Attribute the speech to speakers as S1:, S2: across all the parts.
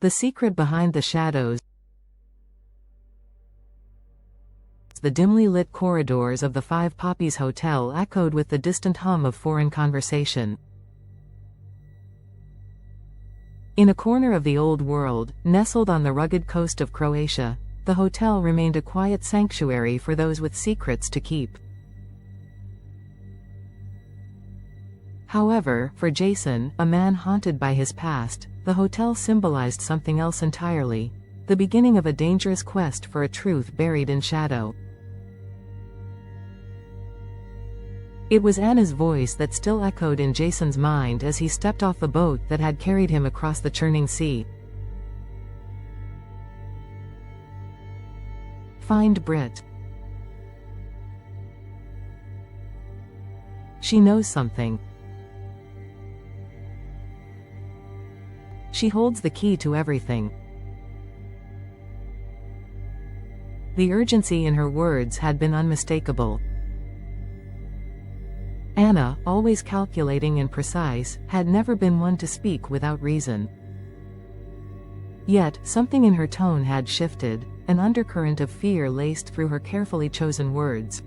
S1: The secret behind the shadows. The dimly lit corridors of the Five Poppies Hotel echoed with the distant hum of foreign conversation. In a corner of the old world, nestled on the rugged coast of Croatia, the hotel remained a quiet sanctuary for those with secrets to keep. However, for Jason, a man haunted by his past, the hotel symbolized something else entirely: the beginning of a dangerous quest for a truth buried in shadow. It was Anna's voice that still echoed in Jason's mind as he stepped off the boat that had carried him across the churning sea. Find Britt. She knows something. She holds the key to everything. The urgency in her words had been unmistakable. Anna, always calculating and precise, had never been one to speak without reason. Yet, something in her tone had shifted, an undercurrent of fear laced through her carefully chosen words.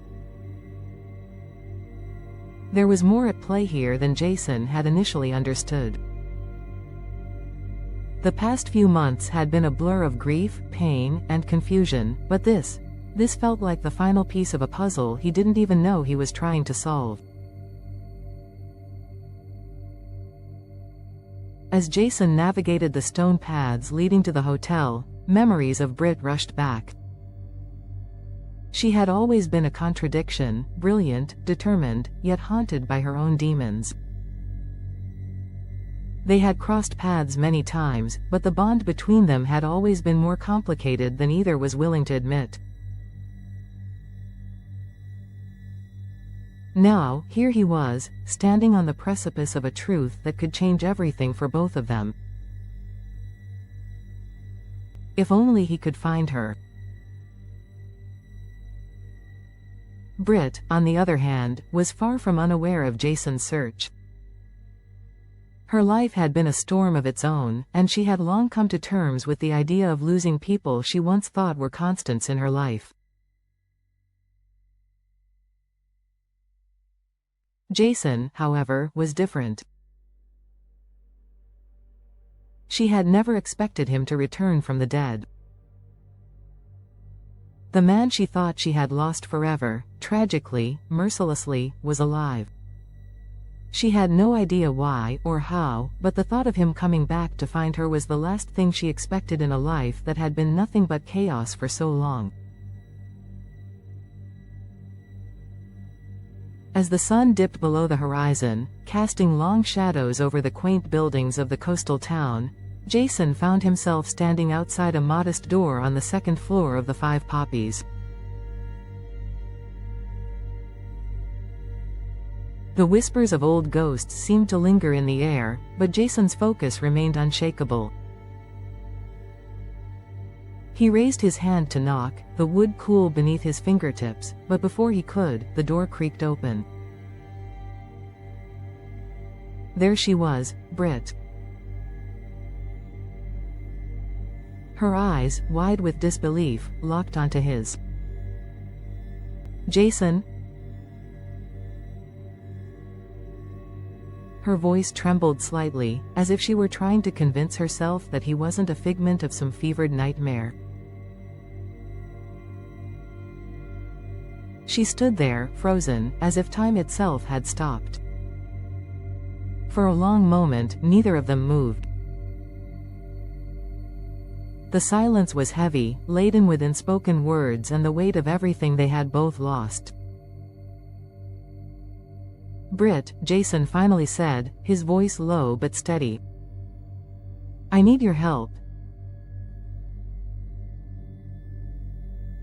S1: There was more at play here than Jason had initially understood. The past few months had been a blur of grief, pain, and confusion, but this felt like the final piece of a puzzle he didn't even know he was trying to solve. As Jason navigated the stone paths leading to the hotel, memories of Britt rushed back. She had always been a contradiction, brilliant, determined, yet haunted by her own demons. They had crossed paths many times, but the bond between them had always been more complicated than either was willing to admit. Now, here he was, standing on the precipice of a truth that could change everything for both of them. If only he could find her. Britt, on the other hand, was far from unaware of Jason's search. Her life had been a storm of its own, and she had long come to terms with the idea of losing people she once thought were constants in her life. Jason, however, was different. She had never expected him to return from the dead. The man she thought she had lost forever, tragically, mercilessly, was alive. She had no idea why or how, but the thought of him coming back to find her was the last thing she expected in a life that had been nothing but chaos for so long. As the sun dipped below the horizon, casting long shadows over the quaint buildings of the coastal town, Jason found himself standing outside a modest door on the second floor of the Five Poppies. The whispers of old ghosts seemed to linger in the air, but Jason's focus remained unshakable. He raised his hand to knock, the wood cool beneath his fingertips, but before he could, the door creaked open. There she was, Britt. Her eyes, wide with disbelief, locked onto his. "Jason?" Her voice trembled slightly, as if she were trying to convince herself that he wasn't a figment of some fevered nightmare. She stood there, frozen, as if time itself had stopped. For a long moment, neither of them moved. The silence was heavy, laden with unspoken words and the weight of everything they had both lost. "Britt," Jason finally said, his voice low but steady. "I need your help."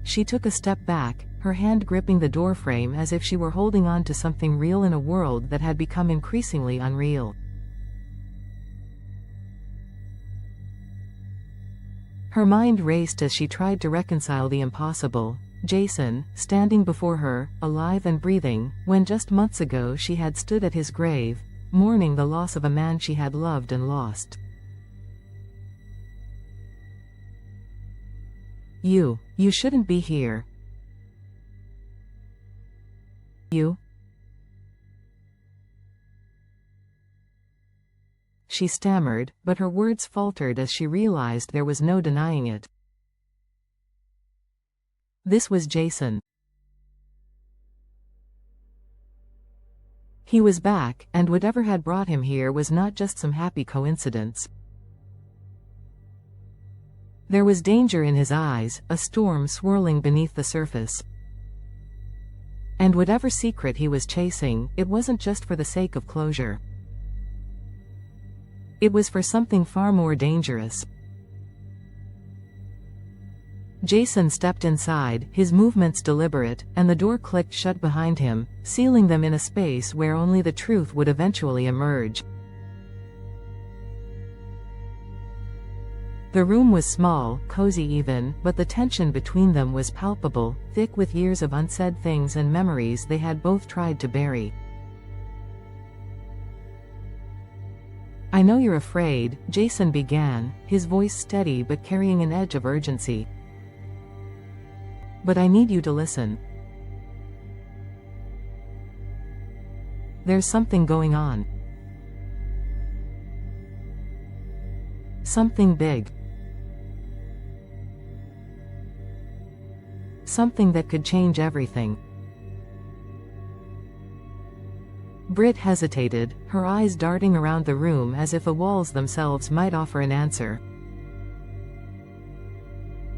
S1: She took a step back, her hand gripping the doorframe as if she were holding on to something real in a world that had become increasingly unreal. Her mind raced as she tried to reconcile the impossible. Jason, standing before her, alive and breathing, when just months ago she had stood at his grave, mourning the loss of a man she had loved and lost. You shouldn't be here. You? She stammered, but her words faltered as she realized there was no denying it. This was Jason. He was back, and whatever had brought him here was not just some happy coincidence. There was danger in his eyes, a storm swirling beneath the surface. And whatever secret he was chasing, it wasn't just for the sake of closure. It was for something far more dangerous. Jason stepped inside, his movements deliberate, and the door clicked shut behind him, sealing them in a space where only the truth would eventually emerge. The room was small, cozy even, but the tension between them was palpable, thick with years of unsaid things and memories they had both tried to bury. "I know you're afraid," Jason began, his voice steady but carrying an edge of urgency. "But I need you to listen. There's something going on. Something big. Something that could change everything." Britt hesitated, her eyes darting around the room as if the walls themselves might offer an answer.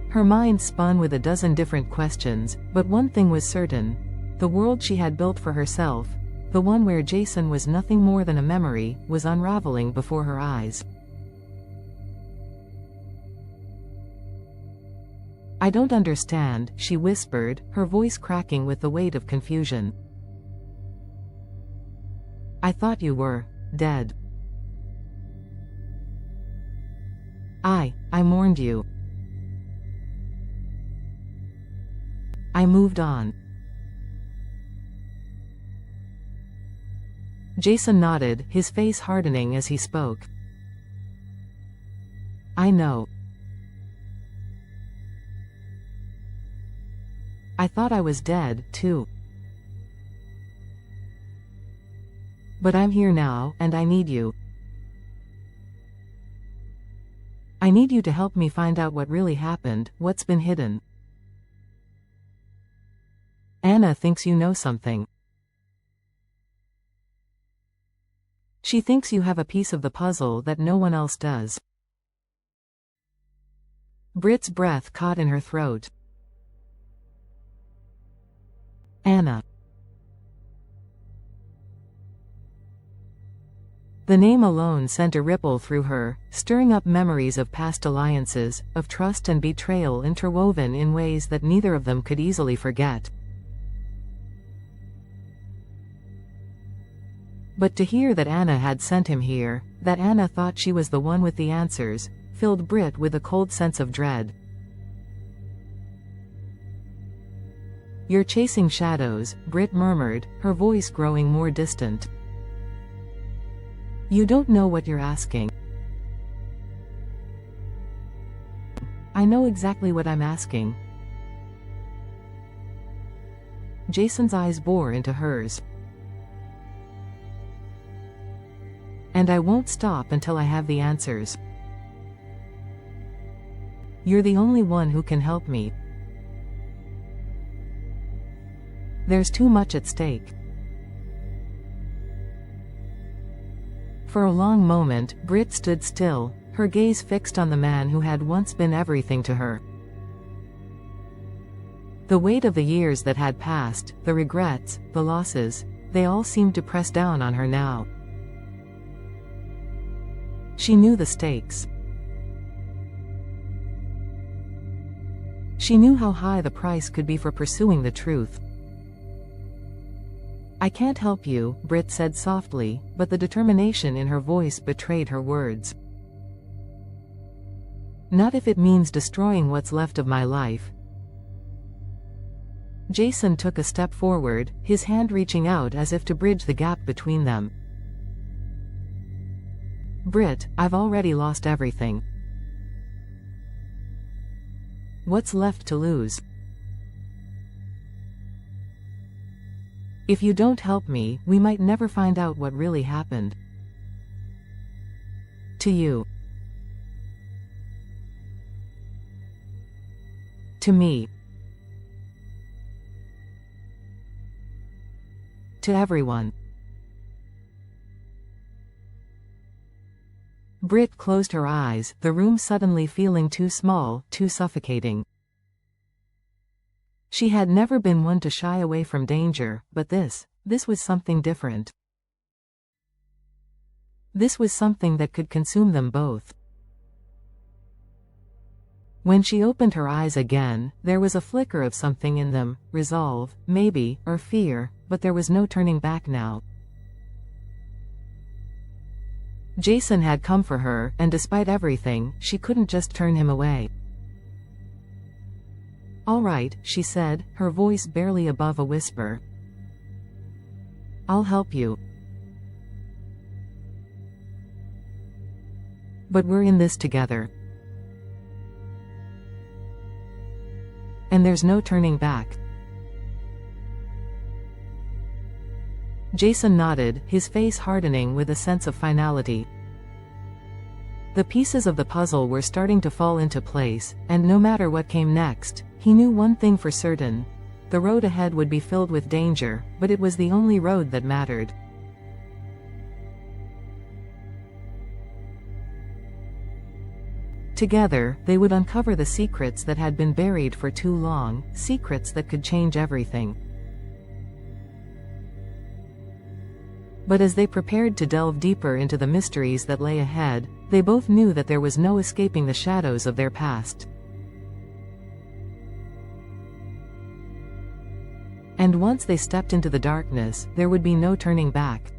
S1: Her mind spun with a dozen different questions, but one thing was certain. The world she had built for herself, the one where Jason was nothing more than a memory, was unraveling before her eyes. "I don't understand," she whispered, her voice cracking with the weight of confusion. "I thought you were dead. I mourned you. I moved on." Jason nodded, his face hardening as he spoke. "I know. I thought I was dead, too. But I'm here now, and I need you. I need you to help me find out what really happened, what's been hidden. Anna thinks you know something. She thinks you have a piece of the puzzle that no one else does." Britt's breath caught in her throat. Anna. The name alone sent a ripple through her, stirring up memories of past alliances, of trust and betrayal interwoven in ways that neither of them could easily forget. But to hear that Anna had sent him here, that Anna thought she was the one with the answers, filled Britt with a cold sense of dread. "You're chasing shadows," Britt murmured, her voice growing more distant. "You don't know what you're asking." "I know exactly what I'm asking." Jason's eyes bore into hers. "And I won't stop until I have the answers. You're the only one who can help me. There's too much at stake." For a long moment, Britt stood still, her gaze fixed on the man who had once been everything to her. The weight of the years that had passed, the regrets, the losses, they all seemed to press down on her now. She knew the stakes. She knew how high the price could be for pursuing the truth. "I can't help you," Britt said softly, but the determination in her voice betrayed her words. "Not if it means destroying what's left of my life." Jason took a step forward, his hand reaching out as if to bridge the gap between them. "Britt, I've already lost everything. What's left to lose? If you don't help me, we might never find out what really happened. To you. To me. To everyone. Britt closed her eyes, the room suddenly feeling too small, too suffocating. She had never been one to shy away from danger, but this was something different. This was something that could consume them both. When she opened her eyes again, there was a flicker of something in them, resolve, maybe, or fear, but there was no turning back now. Jason had come for her, and despite everything, she couldn't just turn him away. "All right," she said, her voice barely above a whisper. "I'll help you. But we're in this together. And there's no turning back." Jason nodded, his face hardening with a sense of finality. The pieces of the puzzle were starting to fall into place, and no matter what came next, he knew one thing for certain. The road ahead would be filled with danger, but it was the only road that mattered. Together, they would uncover the secrets that had been buried for too long, secrets that could change everything. But as they prepared to delve deeper into the mysteries that lay ahead, they both knew that there was no escaping the shadows of their past. And once they stepped into the darkness, there would be no turning back.